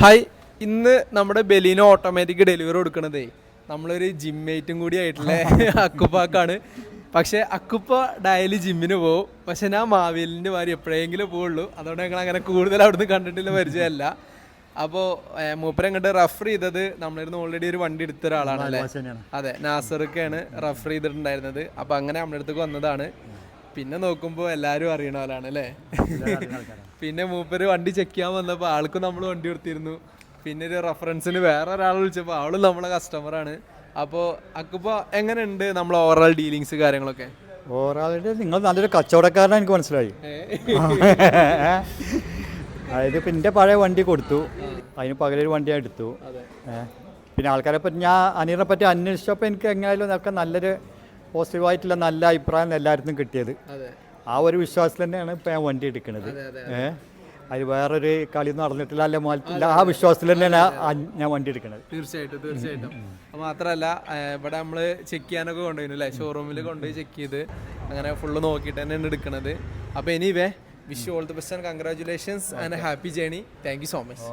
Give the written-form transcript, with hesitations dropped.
Hi, ഇന്ന് നമ്മുടെ ബെലീനോ automatic delivery കൊടുക്കണതേ നമ്മളൊരു ജിമ്മേറ്റും കൂടി ആയിട്ടുള്ള അക്കുപ്പാക്കാണ്. പക്ഷെ അക്കുപ്പ ഡയലി ജിമ്മിന് പോകും. പക്ഷെ ഞാൻ മാവേലിൻ്റെ മാതിരി എപ്പോഴെങ്കിലും പോവുള്ളൂ. അതുകൊണ്ട് ഞങ്ങൾ അങ്ങനെ കൂടുതൽ അവിടുന്ന് കണ്ടിട്ടുള്ള പരിചയമല്ല. അപ്പോൾ മൂപ്പര അങ്ങോട്ട് റഫർ ചെയ്തത് നമ്മളിരുന്ന് ഓൾറെഡി ഒരു വണ്ടി എടുത്ത ഒരാളാണ് അല്ലേ? അതെ, നാസറൊക്കെയാണ് റഫർ ചെയ്തിട്ടുണ്ടായിരുന്നത്. അപ്പോൾ അങ്ങനെ നമ്മുടെ അടുത്തേക്ക് വന്നതാണ്. പിന്നെ നോക്കുമ്പോൾ എല്ലാവരും അറിയണ പോലാണ് അല്ലേ? പിന്നെ മൂപ്പര് വണ്ടി ചെക്ക് ചെയ്യാൻ വന്നപ്പോൾ ആൾക്കും നമ്മൾ വണ്ടി കൊടുത്തിരുന്നു. പിന്നെ ഒരു റെഫറൻസിന് വേറെ ഒരാൾ വിളിച്ചപ്പോൾ അവളും നമ്മളെ കസ്റ്റമറാണ്. അപ്പോൾ അക്കിപ്പോൾ എങ്ങനെയുണ്ട് നമ്മൾ ഓവറോൾ ഡീലിങ്സ് കാര്യങ്ങളൊക്കെ? ഓവറോളിട്ട് നിങ്ങൾ നല്ലൊരു കച്ചവടക്കാരനാണ് എനിക്ക് മനസ്സിലായി. അതായത് ഇപ്പം എൻ്റെ പഴയ വണ്ടി കൊടുത്തു, അതിന് പകരം ഒരു വണ്ടി ഞാൻ എടുത്തു. പിന്നെ ആൾക്കാരെ പറ്റി ഞാൻ അനീറിനെ പറ്റി അന്വേഷിച്ചപ്പോൾ എനിക്ക് എങ്ങനെയായാലും ഒക്കെ നല്ലൊരു പോസിറ്റീവായിട്ടുള്ള നല്ല അഭിപ്രായം എല്ലായിടത്തും കിട്ടിയത്. ആ ഒരു വിശ്വാസത്തിൽ തന്നെയാണ് ഇപ്പം ഞാൻ വണ്ടി എടുക്കുന്നത്. അതിൽ വേറൊരു കളി നടന്നിട്ടില്ല അല്ലെ മാറ്റില്ല, ആ വിശ്വാസത്തിൽ തന്നെയാണ് ഞാൻ വണ്ടി എടുക്കുന്നത്. തീർച്ചയായിട്ടും. മാത്രമല്ല ഇവിടെ നമ്മൾ ചെക്ക് ചെയ്യാനൊക്കെ കൊണ്ടുപോയിരുന്നു അല്ലേ? ഷോറൂമിൽ കൊണ്ടുപോയി ചെക്ക് ചെയ്ത് അങ്ങനെ ഫുള്ള് നോക്കിയിട്ട് തന്നെയാണ് എടുക്കുന്നത്. അപ്പോൾ anyway wish you all the best and congratulations and happy journey. Thank you so much.